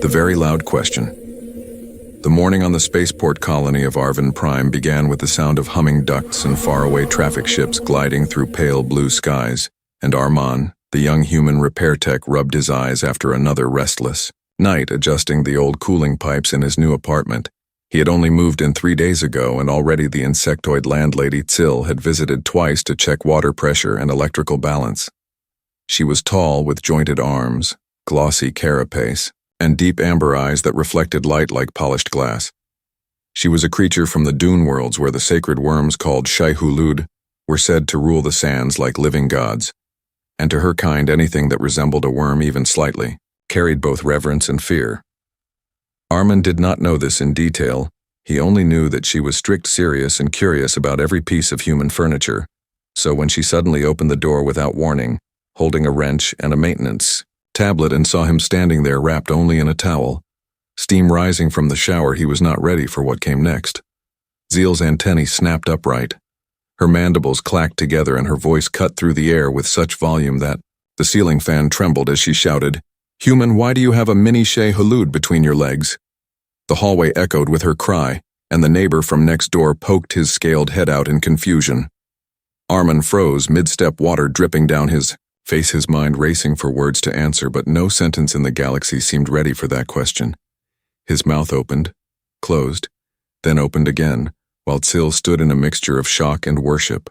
The very loud question. The morning on the spaceport colony of Arvin Prime began with the sound of humming ducts and faraway traffic ships gliding through pale blue skies, and Arman, the young human repair tech, rubbed his eyes after another restless night adjusting the old cooling pipes in his new apartment. He had only moved in 3 days ago, and already the insectoid landlady Tsill had visited twice to check water pressure and electrical balance. She was tall, with jointed arms, glossy carapace, and deep amber eyes that reflected light like polished glass. She was a creature from the dune worlds where the sacred worms called Shai-Hulud were said to rule the sands like living gods, and to her kind anything that resembled a worm even slightly carried both reverence and fear. Armin did not know this in detail. He only knew that she was strict, serious, and curious about every piece of human furniture. So when she suddenly opened the door without warning, holding a wrench and a maintenance tablet, and saw him standing there wrapped only in a towel, steam rising from the shower, he was not ready for what came next. Zeal's antennae snapped upright. Her mandibles clacked together and her voice cut through the air with such volume that the ceiling fan trembled as she shouted, "Human, why do you have a mini Shai-Hulud between your legs?" The hallway echoed with her cry, and the neighbor from next door poked his scaled head out in confusion. Armin froze, mid-step, water dripping down his face, his mind racing for words to answer, but no sentence in the galaxy seemed ready for that question. His mouth opened, closed, then opened again, while Tsill stood in a mixture of shock and worship.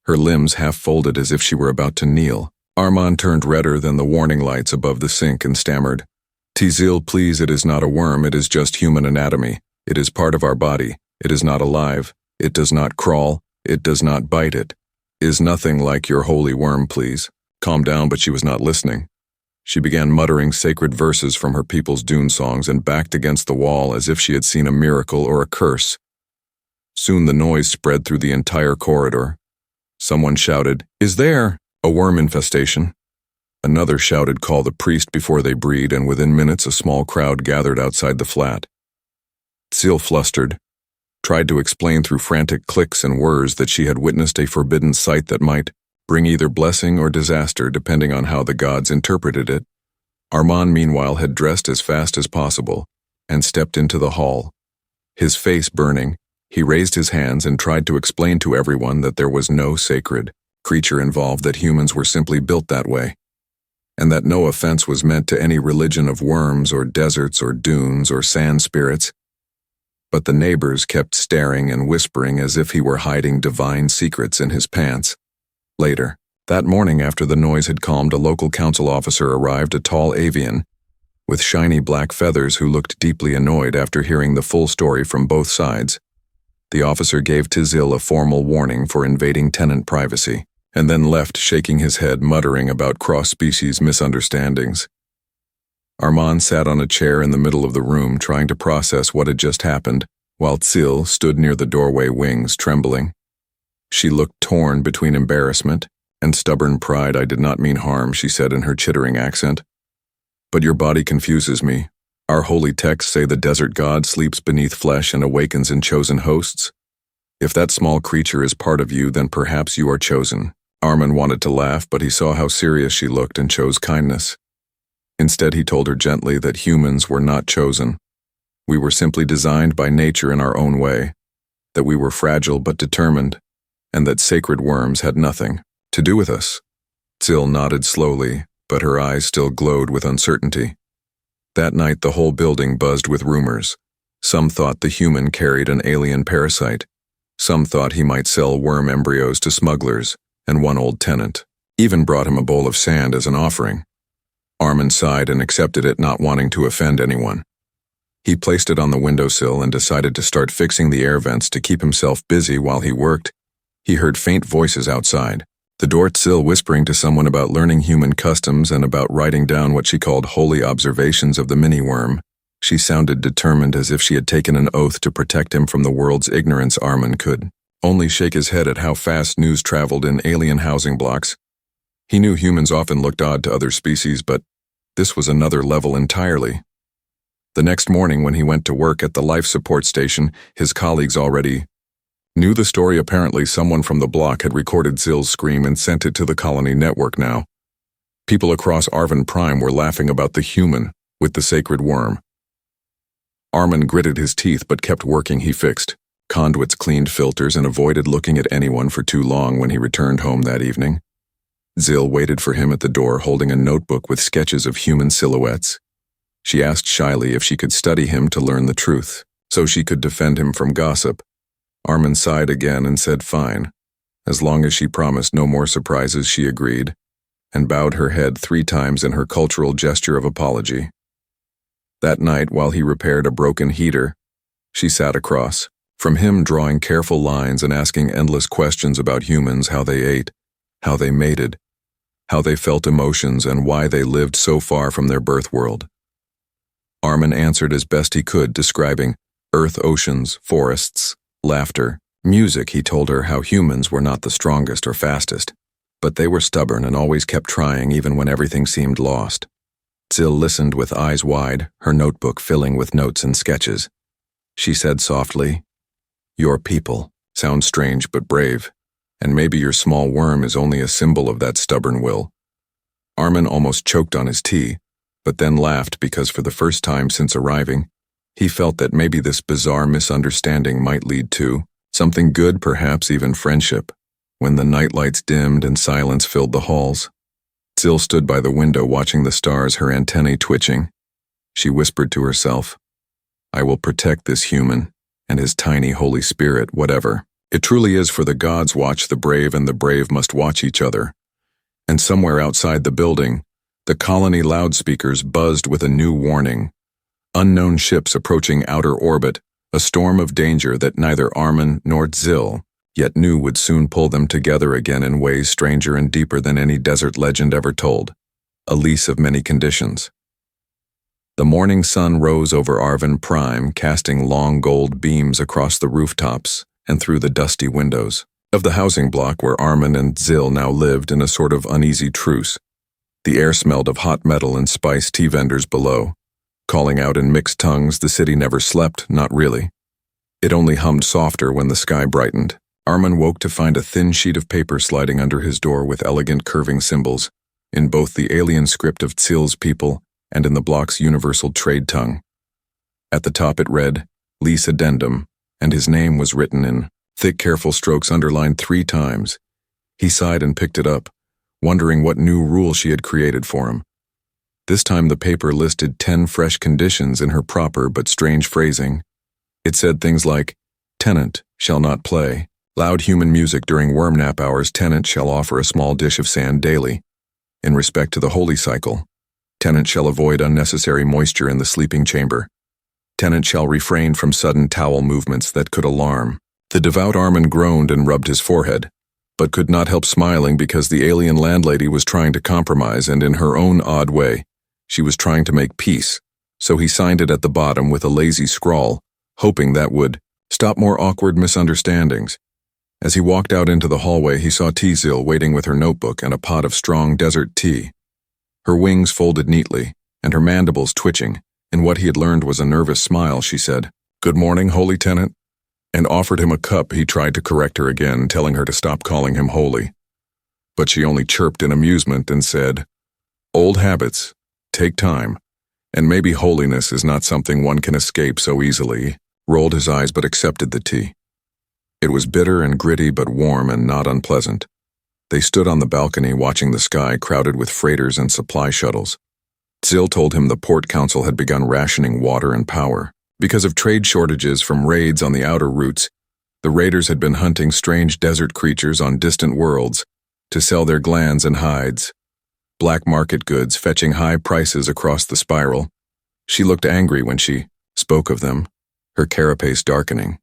Her limbs half-folded as if she were about to kneel. Arman turned redder than the warning lights above the sink and stammered, "Tzil, please, it is not a worm, it is just human anatomy. It is part of our body. It is not alive. It does not crawl. It does not bite. It is nothing like your holy worm, please." Calm down, but she was not listening. She began muttering sacred verses from her people's dune songs and backed against the wall as if she had seen a miracle or a curse. Soon the noise spread through the entire corridor. Someone shouted, "Is there a worm infestation?" Another shouted, "Call the priest before they breed," and within minutes a small crowd gathered outside the flat. Tsill flustered, tried to explain through frantic clicks and whirs that she had witnessed a forbidden sight that might bring either blessing or disaster depending on how the gods interpreted it. Arman, meanwhile, had dressed as fast as possible and stepped into the hall. His face burning, he raised his hands and tried to explain to everyone that there was no sacred creature involved, that humans were simply built that way, and that no offense was meant to any religion of worms or deserts or dunes or sand spirits. But the neighbors kept staring and whispering as if he were hiding divine secrets in his pants. Later, that morning, after the noise had calmed, a local council officer arrived, a tall avian with shiny black feathers who looked deeply annoyed after hearing the full story from both sides. The officer gave Tzil a formal warning for invading tenant privacy, and then left, shaking his head, muttering about cross-species misunderstandings. Arman sat on a chair in the middle of the room, trying to process what had just happened, while Tsill stood near the doorway, wings trembling. She looked torn between embarrassment and stubborn pride. "I did not mean harm," she said in her chittering accent. "But your body confuses me. Our holy texts say the desert god sleeps beneath flesh and awakens in chosen hosts. If that small creature is part of you, then perhaps you are chosen." Armin wanted to laugh, but he saw how serious she looked and chose kindness. Instead, he told her gently that humans were not chosen. We were simply designed by nature in our own way, that we were fragile but determined, and that sacred worms had nothing to do with us. Tsill nodded slowly, but her eyes still glowed with uncertainty. That night the whole building buzzed with rumors. Some thought the human carried an alien parasite. Some thought he might sell worm embryos to smugglers, and one old tenant even brought him a bowl of sand as an offering. Armin sighed and accepted it, not wanting to offend anyone. He placed it on the windowsill and decided to start fixing the air vents to keep himself busy while he worked. He heard faint voices outside. The door, Tsill whispering to someone about learning human customs and about writing down what she called holy observations of the mini-worm. She sounded determined, as if she had taken an oath to protect him from the world's ignorance. Armin could only shake his head at how fast news traveled in alien housing blocks. He knew humans often looked odd to other species, but this was another level entirely. The next morning, when he went to work at the life support station, his colleagues already knew the story. Apparently, someone from the block had recorded Zill's scream and sent it to the colony network now. People across Arvin Prime were laughing about the human with the sacred worm. Armin gritted his teeth but kept working. He fixed conduits, cleaned filters, and avoided looking at anyone for too long when he returned home that evening. Zill waited for him at the door, holding a notebook with sketches of human silhouettes. She asked shyly if she could study him to learn the truth, so she could defend him from gossip. Armin sighed again and said fine. As long as she promised no more surprises, she agreed, and bowed her head 3 times in her cultural gesture of apology. That night, while he repaired a broken heater, she sat across from him, drawing careful lines and asking endless questions about humans: how they ate, how they mated, how they felt emotions, and why they lived so far from their birth world. Armin answered as best he could, describing earth, oceans, forests, laughter, music. He told her how humans were not the strongest or fastest, but they were stubborn and always kept trying even when everything seemed lost. Zill listened with eyes wide, her notebook filling with notes and sketches. She said softly, "Your people sound strange but brave, and maybe your small worm is only a symbol of that stubborn will." Armin almost choked on his tea, but then laughed because for the first time since arriving, he felt that maybe this bizarre misunderstanding might lead to something good, perhaps even friendship. When the nightlights dimmed and silence filled the halls, Zill stood by the window watching the stars, her antennae twitching. She whispered to herself, "I will protect this human and his tiny Holy Spirit, whatever it truly is, for the gods watch the brave and the brave must watch each other." And somewhere outside the building, the colony loudspeakers buzzed with a new warning. Unknown ships approaching outer orbit, a storm of danger that neither Armin nor Zill yet knew would soon pull them together again in ways stranger and deeper than any desert legend ever told. A lease of many conditions. The morning sun rose over Arvin Prime, casting long gold beams across the rooftops and through the dusty windows of the housing block where Armin and Zill now lived in a sort of uneasy truce. The air smelled of hot metal and spiced tea vendors below. Calling out in mixed tongues, the city never slept, not really. It only hummed softer when the sky brightened. Armin woke to find a thin sheet of paper sliding under his door with elegant curving symbols, in both the alien script of Zill's people and in the block's universal trade tongue. At the top it read, "Lease Addendum," and his name was written in thick, careful strokes underlined 3 times. He sighed and picked it up, wondering what new rule she had created for him. This time the paper listed 10 fresh conditions in her proper but strange phrasing. It said things like, "Tenant shall not play loud human music during worm nap hours. Tenant shall offer a small dish of sand daily. In respect to the holy cycle, tenant shall avoid unnecessary moisture in the sleeping chamber. Tenant shall refrain from sudden towel movements that could alarm." The devout Armin groaned and rubbed his forehead, but could not help smiling because the alien landlady was trying to compromise, and in her own odd way, she was trying to make peace, so he signed it at the bottom with a lazy scrawl, hoping that would stop more awkward misunderstandings. As he walked out into the hallway, he saw Zill waiting with her notebook and a pot of strong desert tea. Her wings folded neatly, and her mandibles twitching. In what he had learned was a nervous smile, she said, "Good morning, holy tenant," and offered him a cup. He tried to correct her again, telling her to stop calling him holy. But she only chirped in amusement and said, "Old habits take time, and maybe holiness is not something one can escape so easily." Rolled his eyes but accepted the tea. It was bitter and gritty but warm and not unpleasant. They stood on the balcony watching the sky crowded with freighters and supply shuttles. Zill told him the Port Council had begun rationing water and power. Because of trade shortages from raids on the outer routes, the raiders had been hunting strange desert creatures on distant worlds to sell their glands and hides. Black market goods fetching high prices across the spiral. She looked angry when she spoke of them, her carapace darkening.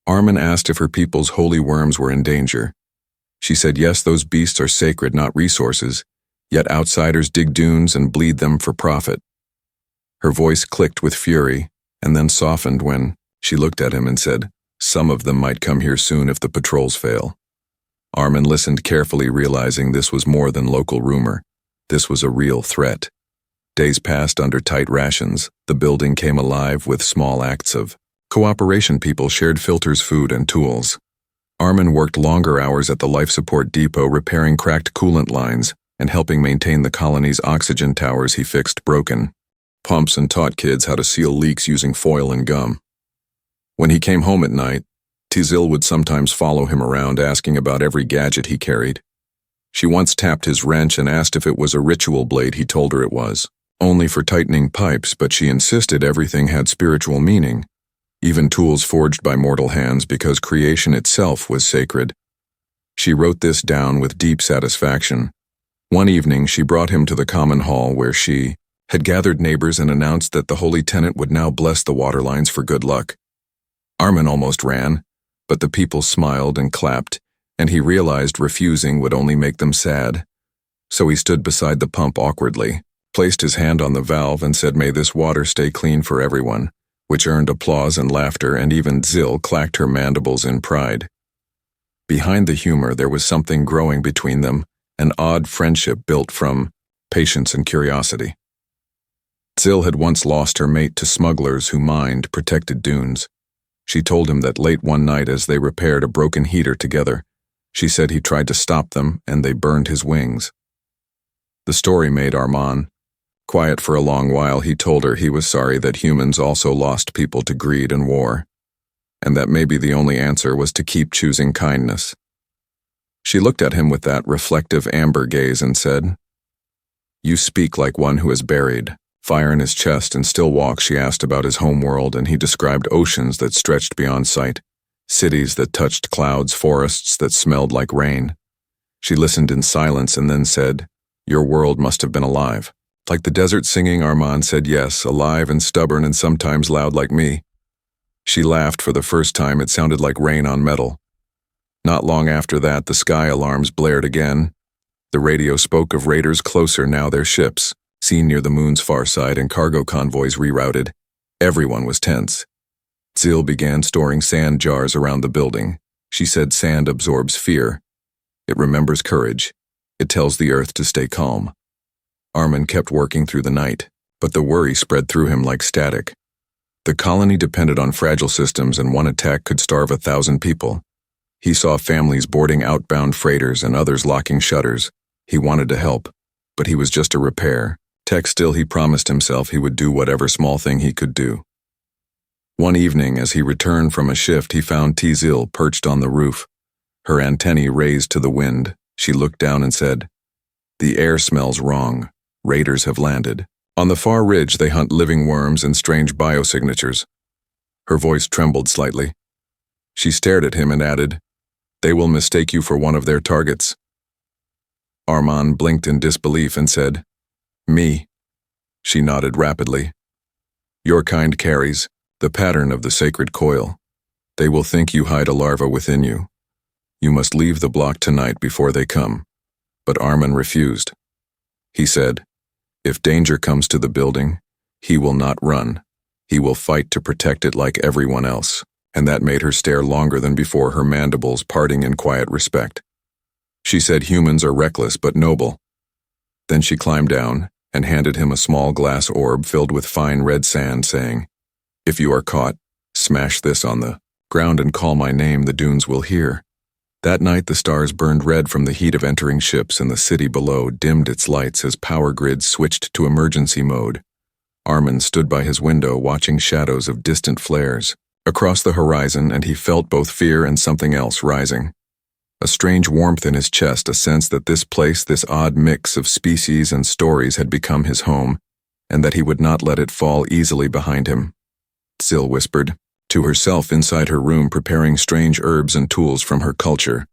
Armin asked if her people's holy worms were in danger. She said yes, those beasts are sacred, not resources, yet outsiders dig dunes and bleed them for profit. Her voice clicked with fury, and then softened when she looked at him and said, "Some of them might come here soon if the patrols fail." Armin listened carefully, realizing this was more than local rumor. This was a real threat. Days passed under tight rations. The building came alive with small acts of cooperation. People shared filters, food, and tools. Armin worked longer hours at the life support depot, repairing cracked coolant lines and helping maintain the colony's oxygen towers he fixed broken. pumps and taught kids how to seal leaks using foil and gum. When he came home at night, Tizil would sometimes follow him around asking about every gadget he carried. She once tapped his wrench and asked if it was a ritual blade. He told her it was, only for tightening pipes, but she insisted everything had spiritual meaning, even tools forged by mortal hands, because creation itself was sacred. She wrote this down with deep satisfaction. One evening she brought him to the common hall where she had gathered neighbors and announced that the holy tenant would now bless the water lines for good luck. Armin almost ran, but the people smiled and clapped, and he realized refusing would only make them sad. So he stood beside the pump awkwardly, placed his hand on the valve and said, "May this water stay clean for everyone," which earned applause and laughter, and even Zil clacked her mandibles in pride. Behind the humor there was something growing between them, an odd friendship built from patience and curiosity. Zil had once lost her mate to smugglers who mined protected dunes. She told him that late one night as they repaired a broken heater together, she said he tried to stop them and they burned his wings. The story made Armin quiet for a long while. He told her he was sorry that humans also lost people to greed and war, and that maybe the only answer was to keep choosing kindness. She looked at him with that reflective amber gaze and said, "You speak like one who is buried." Fire in his chest and still walks, she asked about his home world, and he described oceans that stretched beyond sight, cities that touched clouds, forests that smelled like rain. She listened in silence and then said, "Your world must have been alive." Like the desert singing, Armin said, "Yes, alive and stubborn and sometimes loud like me." She laughed for the first time. It sounded like rain on metal. Not long after that, the sky alarms blared again. The radio spoke of raiders closer, now their ships, seen near the moon's far side, and cargo convoys rerouted. Everyone was tense. Zil began storing sand jars around the building. She said sand absorbs fear. It remembers courage. It tells the earth to stay calm. Armin kept working through the night, but the worry spread through him like static. The colony depended on fragile systems, and one attack could starve 1,000 people. He saw families boarding outbound freighters and others locking shutters. He wanted to help, but he was just a repair tech. Still, he promised himself he would do whatever small thing he could do. One evening, as he returned from a shift, he found Tizil perched on the roof, her antennae raised to the wind. She looked down and said, "The air smells wrong. Raiders have landed. On the far ridge they hunt living worms and strange biosignatures." Her voice trembled slightly. She stared at him and added, "They will mistake you for one of their targets." Armin blinked in disbelief and said, "Me?" She nodded rapidly. "Your kind carries the pattern of the sacred coil. They will think you hide a larva within you. You must leave the block tonight before they come." But Armin refused. He said, "If danger comes to the building, he will not run. He will fight to protect it like everyone else." And that made her stare longer than before, her mandibles parting in quiet respect. She said humans are reckless but noble. Then she climbed down and handed him a small glass orb filled with fine red sand, saying, "If you are caught, smash this on the ground and call my name. The dunes will hear." That night the stars burned red from the heat of entering ships, and the city below dimmed its lights as power grids switched to emergency mode. Armin stood by his window watching shadows of distant flares across the horizon, and he felt both fear and something else rising. A strange warmth in his chest, a sense that this place, this odd mix of species and stories, had become his home, and that he would not let it fall easily behind him. Zil whispered to herself inside her room, preparing strange herbs and tools from her culture,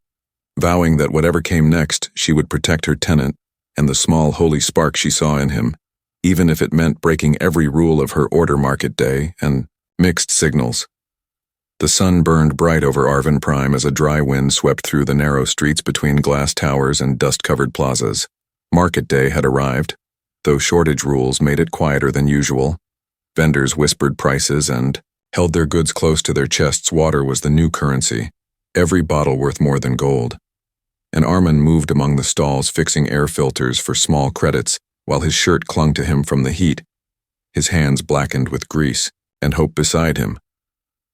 vowing that whatever came next, she would protect her tenant and the small holy spark she saw in him, even if it meant breaking every rule of her order. Market day and mixed signals. The sun burned bright over Arvin Prime as a dry wind swept through the narrow streets between glass towers and dust-covered plazas. Market day had arrived, though shortage rules made it quieter than usual. Vendors whispered prices and held their goods close to their chests. Water was the new currency, every bottle worth more than gold. And Armin moved among the stalls, fixing air filters for small credits, while his shirt clung to him from the heat. His hands blackened with grease, and hope beside him.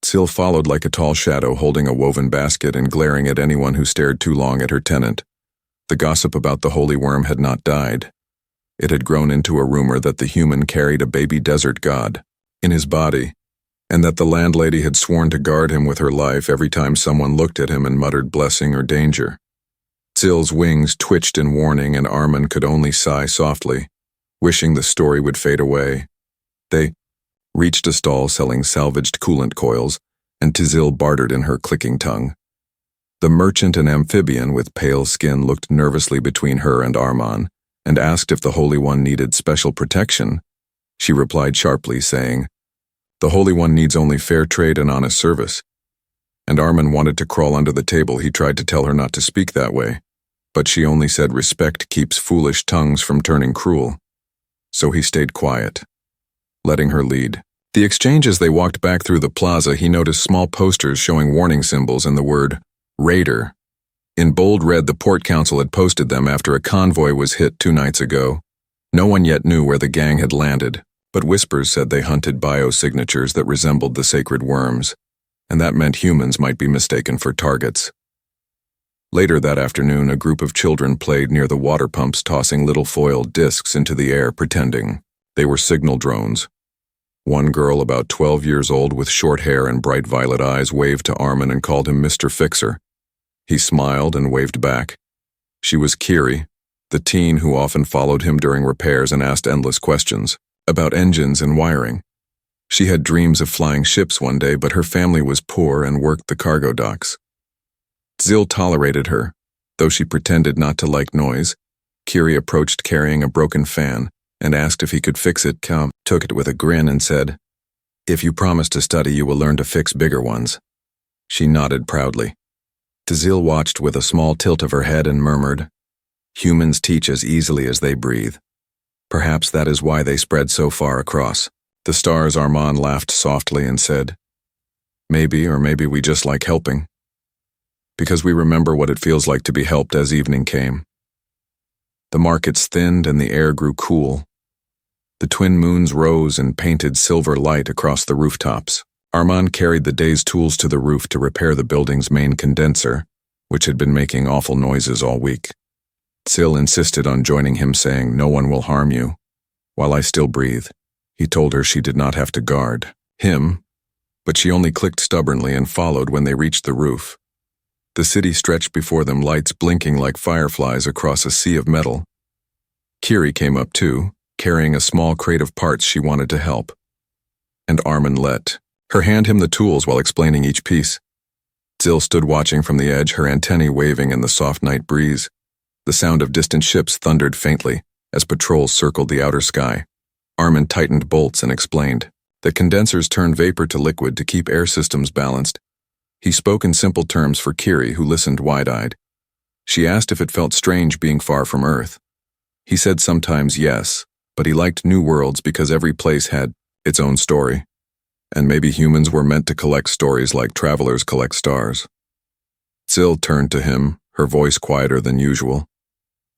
Zil followed like a tall shadow, holding a woven basket and glaring at anyone who stared too long at her tenant. The gossip about the holy worm had not died. It had grown into a rumor that the human carried a baby desert god in his body, and that the landlady had sworn to guard him with her life every time someone looked at him and muttered blessing or danger. Zill's wings twitched in warning, and Armin could only sigh softly, wishing the story would fade away. They reached a stall selling salvaged coolant coils, and Tzill bartered in her clicking tongue. The merchant, an amphibian with pale skin, looked nervously between her and Armin, and asked if the Holy One needed special protection. She replied sharply, saying, "The Holy One needs only fair trade and honest service." And Armin wanted to crawl under the table. He tried to tell her not to speak that way, but she only said respect keeps foolish tongues from turning cruel. So he stayed quiet, letting her lead. The exchange as they walked back through the plaza, he noticed small posters showing warning symbols and the word Raider. In bold red, the Port Council had posted them after a convoy was hit 2 nights ago. No one yet knew where the gang had landed, but whispers said they hunted biosignatures that resembled the sacred worms, and that meant humans might be mistaken for targets. Later that afternoon, a group of children played near the water pumps, tossing little foil discs into the air, pretending they were signal drones. One girl, about 12 years old with short hair and bright violet eyes, waved to Armin and called him Mr. Fixer. He smiled and waved back. She was Kiri, the teen who often followed him during repairs and asked endless questions about engines and wiring. She had dreams of flying ships one day, but her family was poor and worked the cargo docks. Zill tolerated her, though she pretended not to like noise. Kiri approached carrying a broken fan and asked if he could fix it. Kam took it with a grin and said, "If you promise to study, you will learn to fix bigger ones." She nodded proudly. Tzill watched with a small tilt of her head and murmured, "Humans teach as easily as they breathe. Perhaps that is why they spread so far across the stars." Armin laughed softly and said, "Maybe, or maybe we just like helping. Because we remember what it feels like to be helped." As evening came, the markets thinned and the air grew cool. The twin moons rose and painted silver light across the rooftops. Armin carried the day's tools to the roof to repair the building's main condenser, which had been making awful noises all week. Zill insisted on joining him, saying, "No one will harm you while I still breathe." He told her she did not have to guard him, but she only clicked stubbornly and followed. When they reached the roof, the city stretched before them, lights blinking like fireflies across a sea of metal. Kiri came up too, carrying a small crate of parts. She wanted to help, and Armin let her hand him the tools while explaining each piece. Zill stood watching from the edge, her antennae waving in the soft night breeze. The sound of distant ships thundered faintly as patrols circled the outer sky. Armin tightened bolts and explained that condensers turn vapor to liquid to keep air systems balanced. He spoke in simple terms for Kiri, who listened wide-eyed. She asked if it felt strange being far from Earth. He said sometimes yes, but he liked new worlds because every place had its own story. And maybe humans were meant to collect stories like travelers collect stars. Zill turned to him, her voice quieter than usual.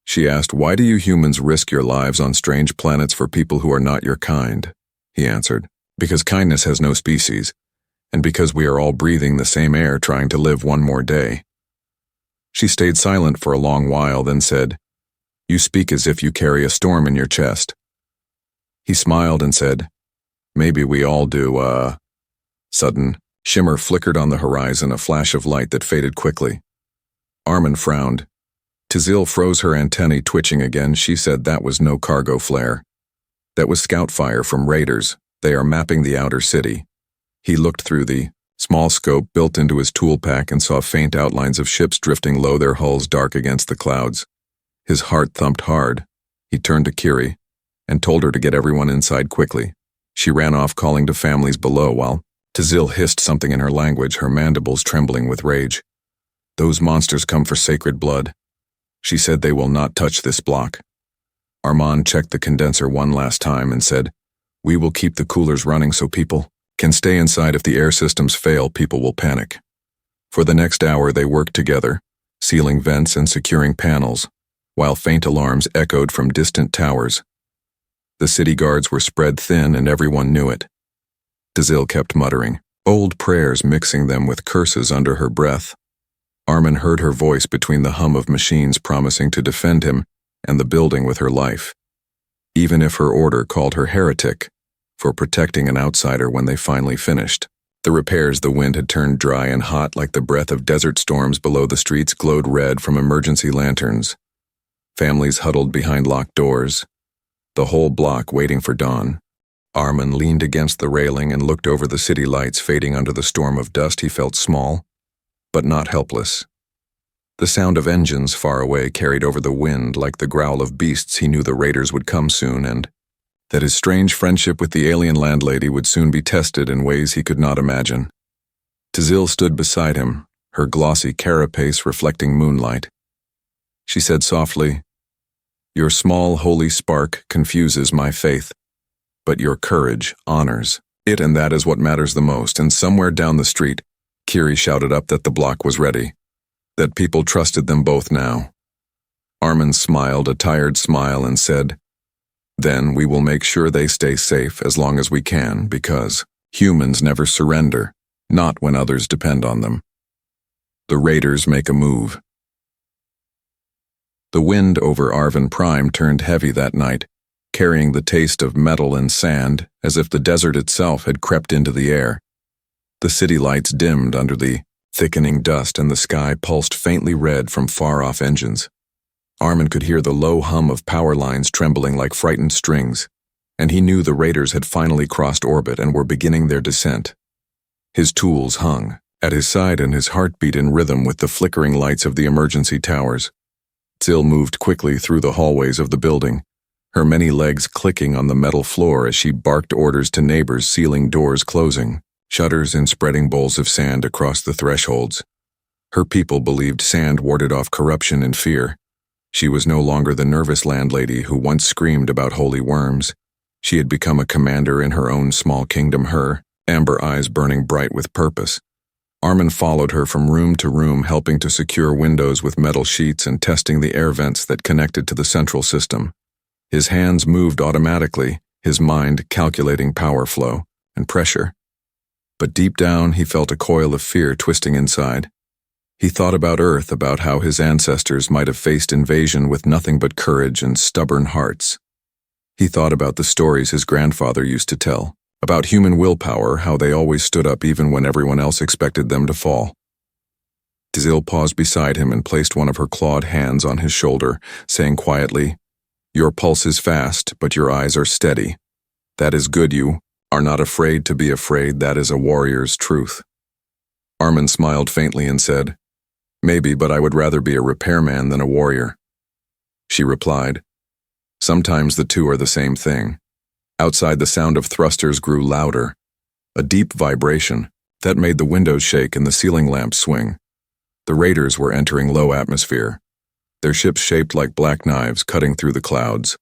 She asked, "Why do you humans risk your lives on strange planets for people who are not your kind?" He answered, "Because kindness has no species, and because we are all breathing the same air trying to live one more day." She stayed silent for a long while, then said, "You speak as if you carry a storm in your chest." He smiled and said, "Maybe we all do, Sudden shimmer flickered on the horizon, a flash of light that faded quickly. Armin frowned. Tzill froze, her antennae twitching again. She said that was no cargo flare. That was scout fire from raiders. They are mapping the outer city. He looked through the small scope built into his tool pack and saw faint outlines of ships drifting low, their hulls dark against the clouds. His heart thumped hard. He turned to Kiri and told her to get everyone inside quickly. She ran off, calling to families below, while Tzill hissed something in her language, her mandibles trembling with rage. "Those monsters come for sacred blood." She said, "They will not touch this block." Armin checked the condenser one last time and said, "We will keep the coolers running so people can stay inside. If the air systems fail, people will panic." For the next hour they worked together, sealing vents and securing panels, while faint alarms echoed from distant towers. The city guards were spread thin and everyone knew it. Tzill kept muttering old prayers, mixing them with curses under her breath. Armin heard her voice between the hum of machines promising to defend him and the building with her life. even if her order called her heretic for protecting an outsider when they finally finished. The repairs the wind had turned dry and hot like the breath of desert storms below the streets glowed red from emergency lanterns. Families huddled behind locked doors, the whole block waiting for dawn. Armin leaned against the railing and looked over the city lights fading under the storm of dust. He felt small, but not helpless. The sound of engines far away carried over the wind like the growl of beasts. He knew the raiders would come soon and that his strange friendship with the alien landlady would soon be tested in ways he could not imagine. Tizil stood beside him, her glossy carapace reflecting moonlight. She said softly, "Your small holy spark confuses my faith, but your courage honors it, and that is what matters the most." And somewhere down the street, Kiri shouted up that the block was ready, that people trusted them both now. Armin smiled a tired smile and said, "Then we will make sure they stay safe as long as we can, because humans never surrender, not when others depend on them." The raiders make a move. The wind over Arvin Prime turned heavy that night, carrying the taste of metal and sand as if the desert itself had crept into the air. The city lights dimmed under the thickening dust and the sky pulsed faintly red from far-off engines. Armin could hear the low hum of power lines trembling like frightened strings, and he knew the raiders had finally crossed orbit and were beginning their descent. His tools hung at his side and his heart beat in rhythm with the flickering lights of the emergency towers. Tzil moved quickly through the hallways of the building, her many legs clicking on the metal floor as she barked orders to neighbors, sealing doors closing, shutters and spreading bowls of sand across the thresholds. Her people believed sand warded off corruption and fear. She was no longer the nervous landlady who once screamed about holy worms. She had become a commander in her own small kingdom, her amber eyes burning bright with purpose. Armin followed her from room to room, helping to secure windows with metal sheets and testing the air vents that connected to the central system. His hands moved automatically, his mind calculating power flow and pressure. But deep down, he felt a coil of fear twisting inside. He thought about Earth, about how his ancestors might have faced invasion with nothing but courage and stubborn hearts. He thought about the stories his grandfather used to tell, about human willpower, how they always stood up even when everyone else expected them to fall. Tizil paused beside him and placed one of her clawed hands on his shoulder, saying quietly, "Your pulse is fast, but your eyes are steady. That is good. You are not afraid to be afraid. That is a warrior's truth." Armin smiled faintly and said, "Maybe, but I would rather be a repairman than a warrior." She replied, "Sometimes the two are the same thing." Outside, the sound of thrusters grew louder, a deep vibration that made the windows shake and the ceiling lamps swing. The raiders were entering low atmosphere, their ships shaped like black knives cutting through the clouds.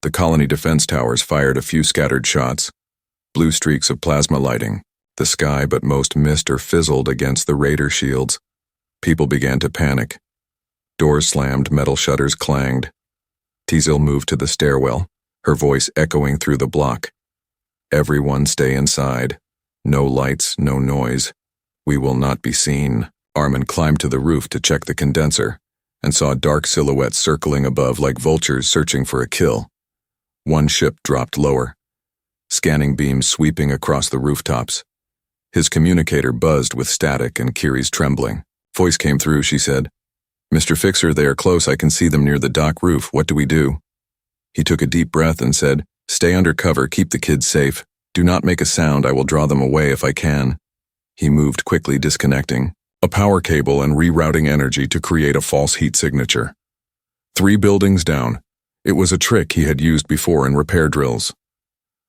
The colony defense towers fired a few scattered shots, blue streaks of plasma lighting the sky, but most missed or fizzled against the raider shields. People began to panic. Doors slammed, metal shutters clanged. Tizil moved to the stairwell, her voice echoing through the block. "Everyone stay inside. No lights, no noise. We will not be seen." Armin climbed to the roof to check the condenser and saw dark silhouettes circling above like vultures searching for a kill. One ship dropped lower, scanning beams sweeping across the rooftops. His communicator buzzed with static and Kiri's trembling. Voice came through, she said, "Mr. Fixer, they are close. I can see them near the dock roof. What do we do?" He took a deep breath and said, "Stay under cover. Keep the kids safe. Do not make a sound. I will draw them away if I can." He moved quickly, disconnecting a power cable and rerouting energy to create a false heat signature. 3 buildings down. It was a trick he had used before in repair drills.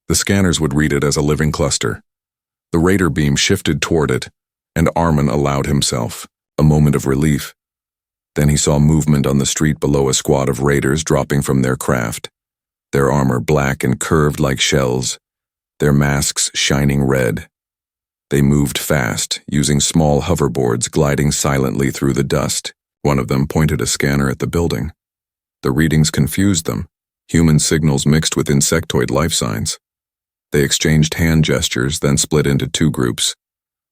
The scanners would read it as a living cluster. The raider beam shifted toward it, and Armin allowed himself a moment of relief. Then he saw movement on the street below, a squad of raiders dropping from their craft, their armor black and curved like shells, their masks shining red. They moved fast, using small hoverboards gliding silently through the dust. One of them pointed a scanner at the building. The readings confused them, human signals mixed with insectoid life signs. They exchanged hand gestures, then split into 2 groups,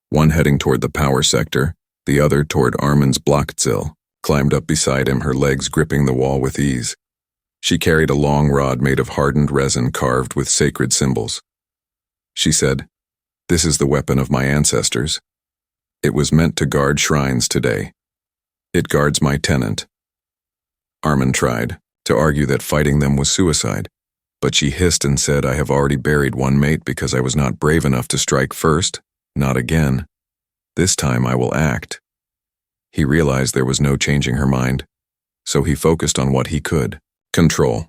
one heading toward the power sector, the other toward Armin's block. Tzil climbed up beside him, her legs gripping the wall with ease. She carried a long rod made of hardened resin carved with sacred symbols. She said, "This is the weapon of my ancestors. It was meant to guard shrines today. It guards my tenant." Armin tried to argue that fighting them was suicide, but she hissed and said, "I have already buried one mate because I was not brave enough to strike first. Not again. This time I will act." He realized there was no changing her mind, so he focused on what he could control.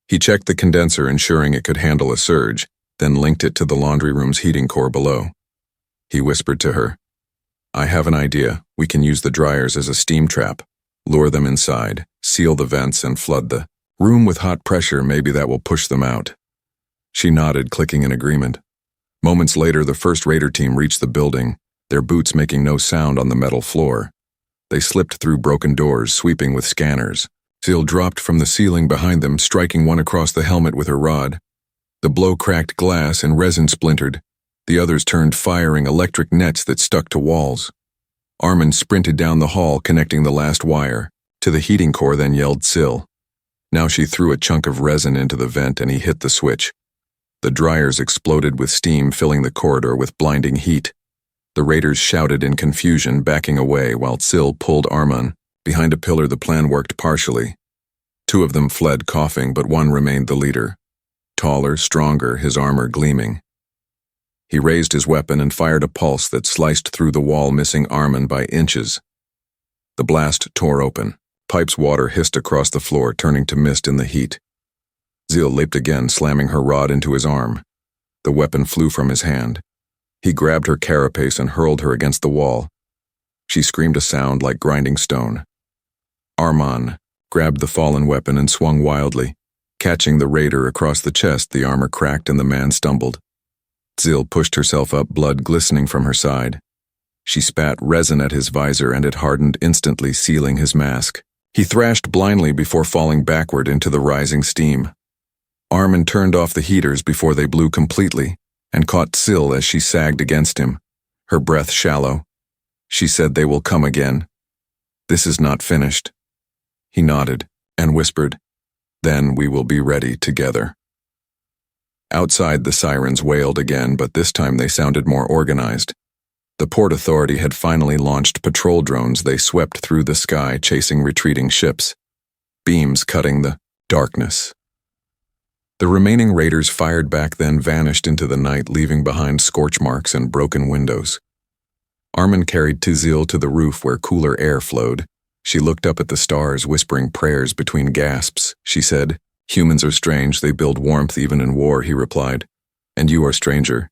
He checked the condenser, ensuring it could handle a surge, then linked it to the laundry room's heating core below. He whispered to her, "I have an idea. We can use the dryers as a steam trap. Lure them inside, seal the vents, and flood the room with hot pressure. Maybe that will push them out." She nodded, clicking in agreement. Moments later, the first raider team reached the building, their boots making no sound on the metal floor. They slipped through broken doors, sweeping with scanners. Zil dropped from the ceiling behind them, striking one across the helmet with her rod. The blow cracked glass and resin splintered. The others turned, firing electric nets that stuck to walls. Armin sprinted down the hall, connecting the last wire to the heating core, then yelled, "Sil." Now she threw a chunk of resin into the vent and he hit the switch. The dryers exploded with steam, filling the corridor with blinding heat. The raiders shouted in confusion, backing away while Sil pulled Armin. Behind a pillar, the plan worked partially. Two of them fled, coughing, but one remained the leader. Taller, stronger, his armor gleaming. He raised his weapon and fired a pulse that sliced through the wall, missing Armin by inches. The blast tore open. Pipe's water hissed across the floor, turning to mist in the heat. Zil leaped again, slamming her rod into his arm. The weapon flew from his hand. He grabbed her carapace and hurled her against the wall. She screamed a sound like grinding stone. Armin grabbed the fallen weapon and swung wildly. Catching the raider across the chest, the armor cracked and the man stumbled. Zil pushed herself up, blood glistening from her side. She spat resin at his visor and it hardened instantly, sealing his mask. He thrashed blindly before falling backward into the rising steam. Armin turned off the heaters before they blew completely and caught Sil as she sagged against him, her breath shallow. She said, "They will come again. This is not finished." He nodded and whispered, "Then we will be ready together." Outside, the sirens wailed again, but this time they sounded more organized. The Port Authority had finally launched patrol drones. They swept through the sky, chasing retreating ships, beams cutting the darkness. The remaining raiders fired back, then vanished into the night, leaving behind scorch marks and broken windows. Armin carried Zil to the roof where cooler air flowed. She looked up at the stars, whispering prayers between gasps. She said, "Humans are strange. They build warmth even in war," he replied. "And you are stranger.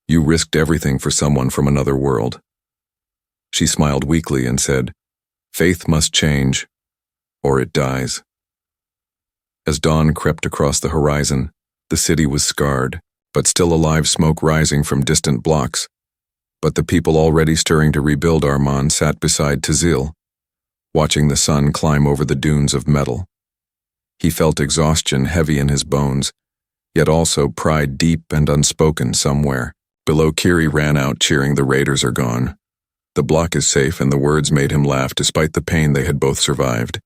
You risked everything for someone from another world." She smiled weakly and said, "Faith must change, or it dies." As dawn crept across the horizon, the city was scarred, but still alive, smoke rising from distant blocks. But the people already stirring to rebuild, Armin sat beside Zil, watching the sun climb over the dunes of metal. He felt exhaustion heavy in his bones, yet also pride deep and unspoken somewhere. Below, Kiri ran out, cheering, "The raiders are gone. The block is safe," and the words made him laugh despite the pain they had both survived.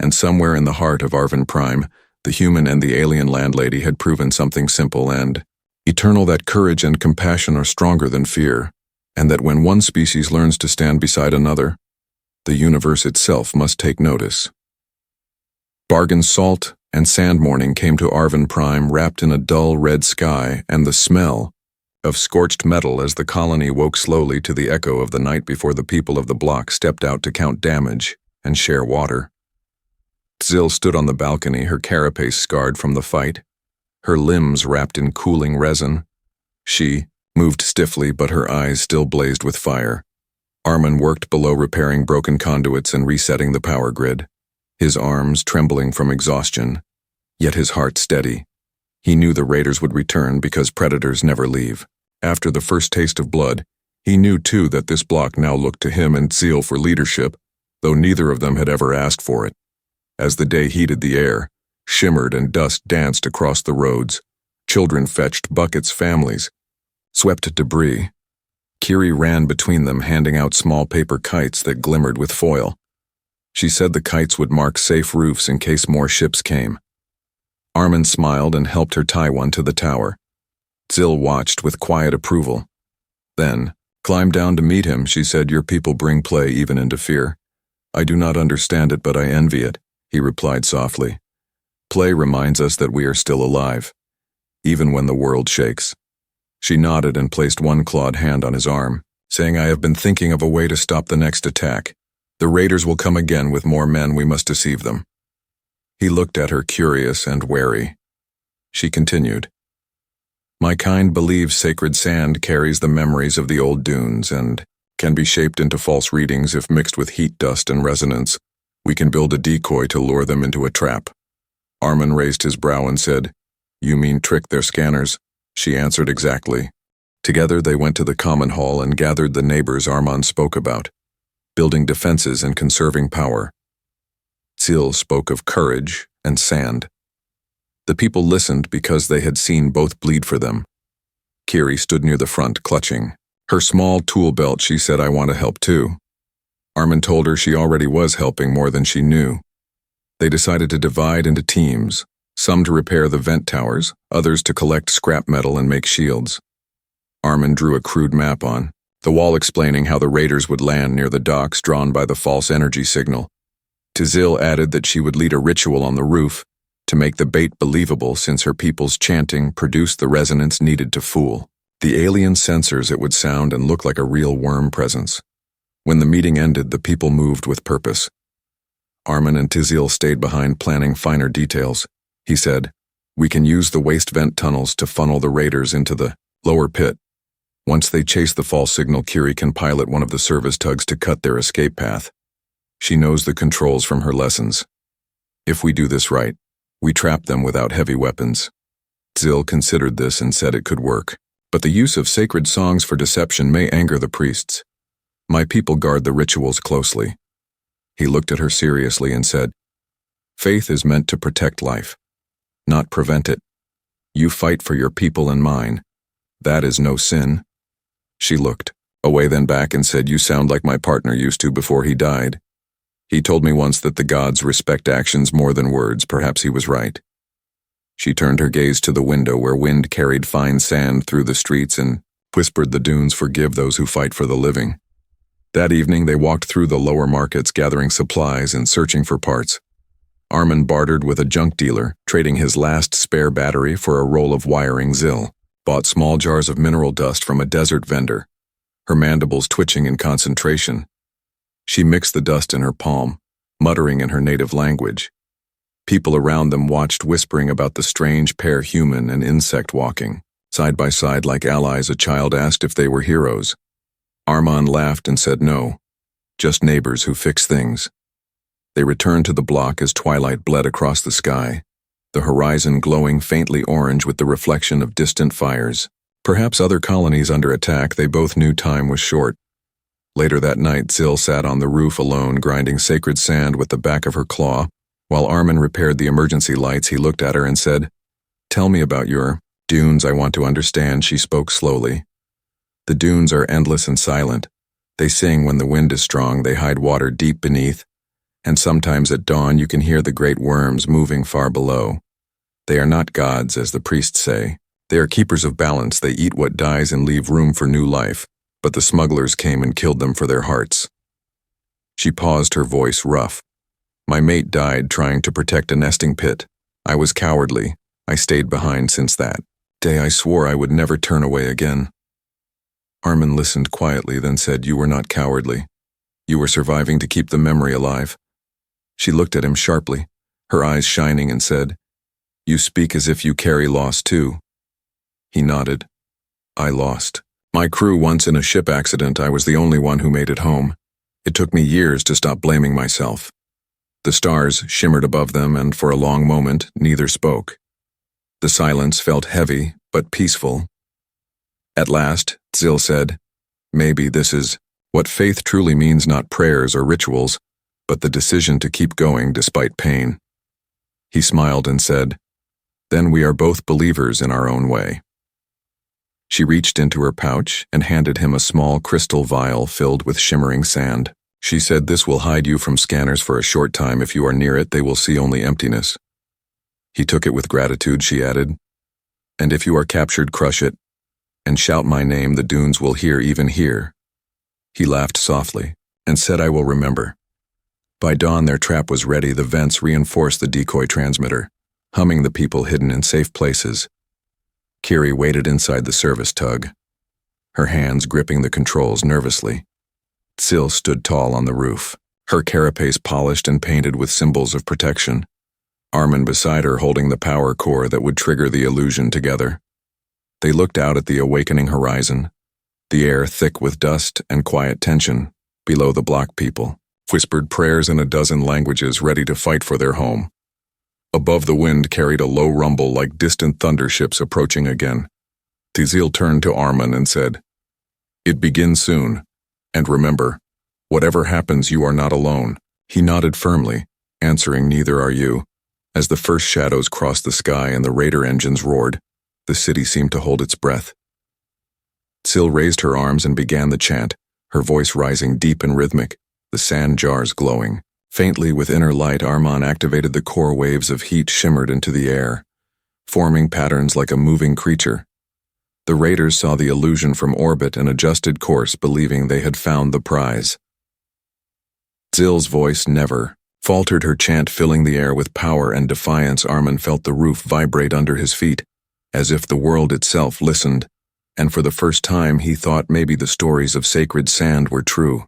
And somewhere in the heart of Arvin Prime, the human and the alien landlady had proven something simple and eternal, that courage and compassion are stronger than fear, and that when one species learns to stand beside another, the universe itself must take notice. Bargain salt and sand morning came to Arvin Prime, wrapped in a dull red sky and the smell of scorched metal as the colony woke slowly to the echo of the night before the people of the block stepped out to count damage and share water. Zil stood on the balcony, her carapace scarred from the fight, her limbs wrapped in cooling resin. She moved stiffly, but her eyes still blazed with fire. Armin worked below, repairing broken conduits and resetting the power grid, his arms trembling from exhaustion, yet his heart steady. He knew the raiders would return because predators never leave. After the first taste of blood, he knew too that this block now looked to him and Zil for leadership, though neither of them had ever asked for it. As the day heated, the air shimmered and dust danced across the roads. Children fetched buckets, families swept debris. Kiri ran between them, handing out small paper kites that glimmered with foil. She said the kites would mark safe roofs in case more ships came. Armin smiled and helped her tie one to the tower. Zil watched with quiet approval. Then, climbed down to meet him, she said, "Your people bring play even into fear. I do not understand it, but I envy it," he replied softly. Play reminds us that we are still alive, even when the world shakes. She nodded and placed one clawed hand on his arm, saying, "I have been thinking of a way to stop the next attack. The raiders will come again with more men, we must deceive them." He looked at her, curious and wary. She continued, "My kind believes sacred sand carries the memories of the old dunes and can be shaped into false readings if mixed with heat, dust, and resonance. We can build a decoy to lure them into a trap." Armin raised his brow and said, "You mean trick their scanners?" She answered, "Exactly." Together they went to the common hall and gathered the neighbors Armin spoke about, building defenses and conserving power. Zil spoke of courage and sand. The people listened because they had seen both bleed for them. Kiri stood near the front, clutching her small tool belt. She said, "I want to help too." Armin told her she already was helping more than she knew. They decided to divide into teams, some to repair the vent towers, others to collect scrap metal and make shields. Armin drew a crude map on the wall explaining how the raiders would land near the docks drawn by the false energy signal. Zil added that she would lead a ritual on the roof to make the bait believable, since her people's chanting produced the resonance needed to fool the alien sensors. It would sound and look like a real worm presence. When the meeting ended, the people moved with purpose. Armin and Zil stayed behind, planning finer details. He said, "We can use the waste vent tunnels to funnel the raiders into the lower pit. Once they chase the false signal, Kiri can pilot one of the service tugs to cut their escape path. She knows the controls from her lessons. If we do this right, we trap them without heavy weapons." Zil considered this and said it could work, but the use of sacred songs for deception may anger the priests. "My people guard the rituals closely." He looked at her seriously and said, "Faith is meant to protect life, not prevent it. You fight for your people and mine. That is no sin." She looked away, then back, and said, "You sound like my partner used to before he died. He told me once that the gods respect actions more than words. Perhaps he was right." She turned her gaze to the window where wind carried fine sand through the streets and whispered, "The dunes forgive those who fight for the living." That evening they walked through the lower markets, gathering supplies and searching for parts. Armin bartered with a junk dealer, trading his last spare battery for a roll of wiring. Zil bought small jars of mineral dust from a desert vendor, her mandibles twitching in concentration. She mixed the dust in her palm, muttering in her native language. People around them watched, whispering about the strange pair, human and insect, walking side by side like allies. A child asked if they were heroes. Armin laughed and said no, just neighbors who fix things. They returned to the block as twilight bled across the sky, the horizon glowing faintly orange with the reflection of distant fires. Perhaps other colonies under attack. They both knew time was short. Later that night, Zil sat on the roof alone, grinding sacred sand with the back of her claw. While Armin repaired the emergency lights, he looked at her and said, "Tell me about your dunes. I want to understand." She spoke slowly. "The dunes are endless and silent. They sing when the wind is strong. They hide water deep beneath, and sometimes at dawn you can hear the great worms moving far below. They are not gods, as the priests say. They are keepers of balance. They eat what dies and leave room for new life, but the smugglers came and killed them for their hearts." She paused, her voice rough. "My mate died trying to protect a nesting pit. I was cowardly. I stayed behind. Since that day I swore I would never turn away again." Armin listened quietly, then said, "You were not cowardly. You were surviving to keep the memory alive." She looked at him sharply, her eyes shining, and said, "You speak as if you carry loss too." He nodded. "I lost my crew once in a ship accident. I was the only one who made it home. It took me years to stop blaming myself." The stars shimmered above them, and for a long moment neither spoke. The silence felt heavy but peaceful. At last, Zil said, "Maybe this is what faith truly means, not prayers or rituals, but the decision to keep going despite pain." He smiled and said, "Then we are both believers in our own way." She reached into her pouch and handed him a small crystal vial filled with shimmering sand. She said this will hide you from scanners for a short time. If you are near it, they will see only emptiness. He took it with gratitude, she added. And if you are captured, crush it, and shout my name, the dunes will hear, even here. He laughed softly, and said, I will remember. By dawn their trap was ready. The vents reinforced the decoy transmitter, humming the people hidden in safe places. Kiri waited inside the service tug, her hands gripping the controls nervously. Sil stood tall on the roof, her carapace polished and painted with symbols of protection. Armin beside her holding the power core that would trigger the illusion together. They looked out at the awakening horizon, the air thick with dust and quiet tension. Below the block people whispered prayers in a dozen languages, ready to fight for their home. Above, the wind carried a low rumble like distant thunder ships approaching again. Tizil turned to Armin and said, It begins soon, and remember, whatever happens, you are not alone. He nodded firmly, answering, Neither are you. As the first shadows crossed the sky and the raider engines roared, the city seemed to hold its breath. Sil raised her arms and began the chant, her voice rising deep and rhythmic, the sand jars glowing. Faintly with inner light, Armin activated the core. Waves of heat shimmered into the air, forming patterns like a moving creature. The raiders saw the illusion from orbit and adjusted course, believing they had found the prize. Zill's voice never faltered, her chant filling the air with power and defiance. Armin felt the roof vibrate under his feet, as if the world itself listened, and for the first time he thought maybe the stories of sacred sand were true.